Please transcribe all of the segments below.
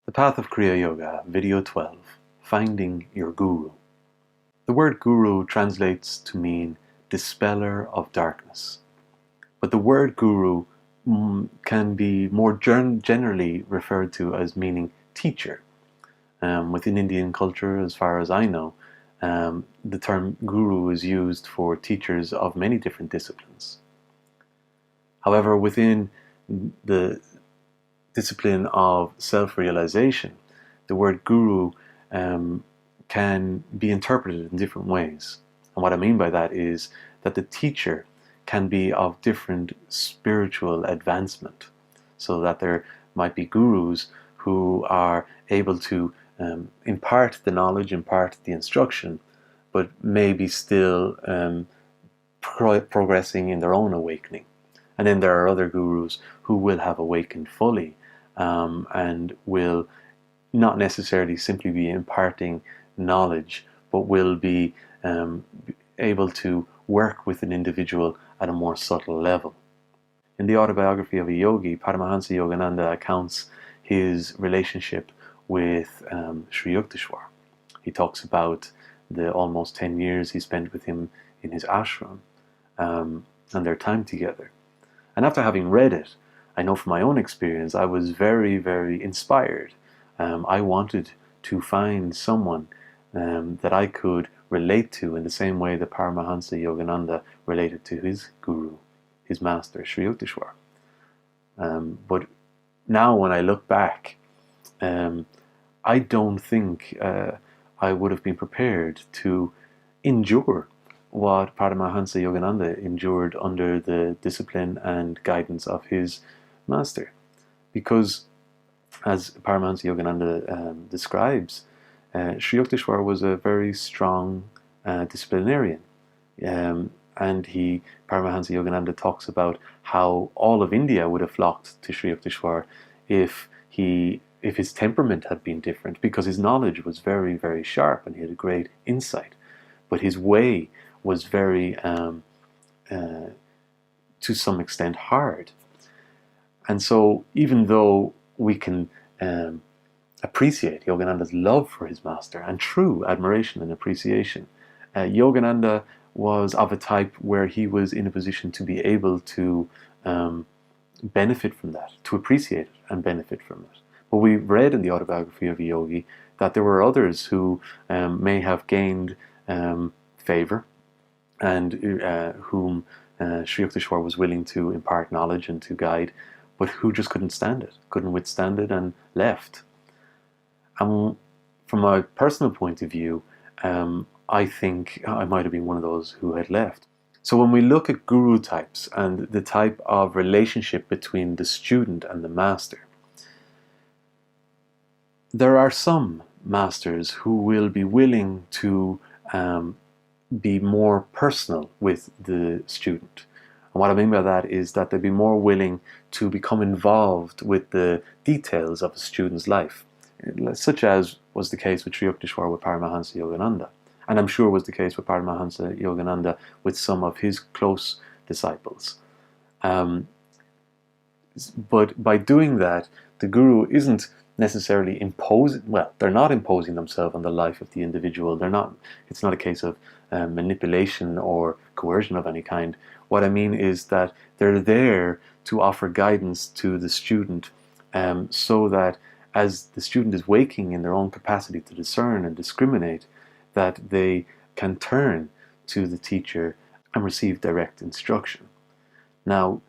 The Path of Kriya Yoga, Video 12, Finding Your Guru. The word guru translates to mean dispeller of darkness. But the word guru can be more generally referred to as meaning teacher. Within Indian culture, as far as I know, the term guru is used for teachers of many different disciplines. However, within the discipline of self-realization, the word guru can be interpreted in different ways. And what I mean by that is that the teacher can be of different spiritual advancement, so that there might be gurus who are able to impart the knowledge, impart the instruction, but maybe still progressing in their own awakening. And then there are other gurus who will have awakened fully and will not necessarily simply be imparting knowledge, but will be able to work with an individual at a more subtle level. In the Autobiography of a Yogi, Paramahansa Yogananda accounts his relationship with Sri Yukteswar. He talks about the almost 10 years he spent with him in his ashram and their time together. And after having read it, I know from my own experience, I was very, very inspired. I wanted to find someone that I could relate to in the same way that Paramahansa Yogananda related to his guru, his master, Sri Yukteswar. But now when I look back, I don't think I would have been prepared to endure what Paramahansa Yogananda endured under the discipline and guidance of his master. Because, as Paramahansa Yogananda describes, Sri Yukteswar was a very strong disciplinarian. And Paramahansa Yogananda talks about how all of India would have flocked to Sri Yukteswar if his temperament had been different, because his knowledge was very, very sharp and he had a great insight. But his way was very, to some extent, hard. And so even though we can appreciate Yogananda's love for his master and true admiration and appreciation, Yogananda was of a type where he was in a position to be able to benefit from that, to appreciate it and benefit from it. But we read in the Autobiography of a Yogi that there were others who may have gained favor and whom Sri Yukteswar was willing to impart knowledge and to guide, but who just couldn't stand it, couldn't withstand it, and left. And from my personal point of view, I think I might have been one of those who had left. So when we look at guru types and the type of relationship between the student and the master, there are some masters who will be willing to be more personal with the student. And what I mean by that is that they'd be more willing to become involved with the details of a student's life, such as was the case with Sri Yukteswar with Paramahansa Yogananda, and I'm sure was the case with Paramahansa Yogananda with some of his close disciples. But by doing that, the guru isn't necessarily imposing, well, they're not imposing themselves on the life of the individual. It's not a case of manipulation or coercion of any kind. What I mean is that they're there to offer guidance to the student, so that as the student is waking in their own capacity to discern and discriminate, that they can turn to the teacher and receive direct instruction. Now,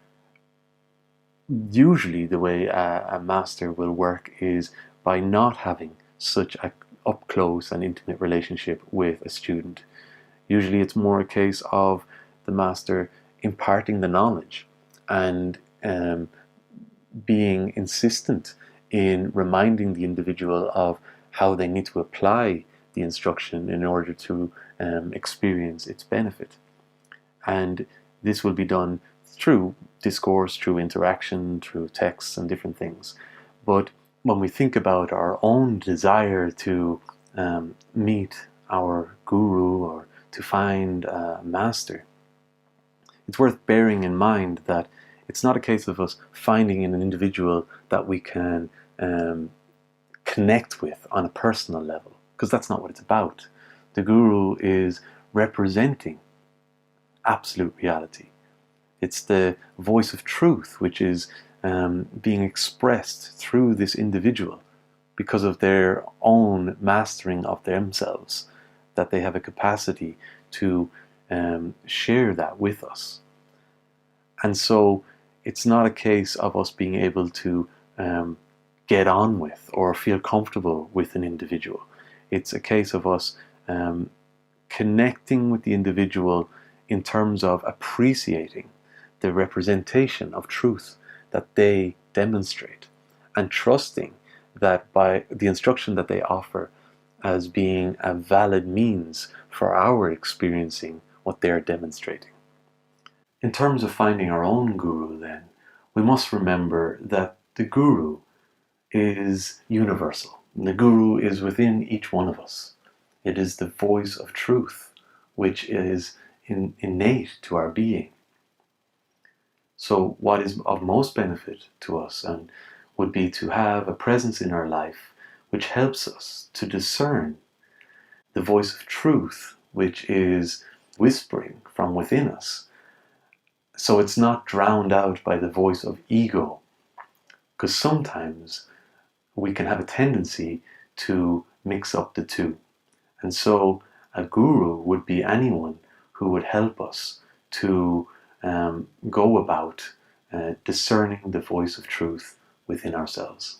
usually the way a master will work is by not having such an up-close and intimate relationship with a student. Usually it's more a case of the master imparting the knowledge and being insistent in reminding the individual of how they need to apply the instruction in order to experience its benefit. And this will be done through discourse, through interaction, through texts and different things. But when we think about our own desire to meet our guru or to find a master, it's worth bearing in mind that it's not a case of us finding in an individual that we can connect with on a personal level, because that's not what it's about. The guru is representing absolute reality. It's the voice of truth which is being expressed through this individual because of their own mastering of themselves, that they have a capacity to share that with us. And so it's not a case of us being able to get on with or feel comfortable with an individual. It's a case of us connecting with the individual in terms of appreciating the representation of truth that they demonstrate, and trusting that by the instruction that they offer as being a valid means for our experiencing what they're demonstrating. In terms of finding our own guru, then, we must remember that the guru is universal. The guru is within each one of us. It is the voice of truth, which is innate to our being. So what is of most benefit to us and would be to have a presence in our life which helps us to discern the voice of truth, which is whispering from within us. So it's not drowned out by the voice of ego, because sometimes we can have a tendency to mix up the two. And so a guru would be anyone who would help us to go about discerning the voice of truth within ourselves.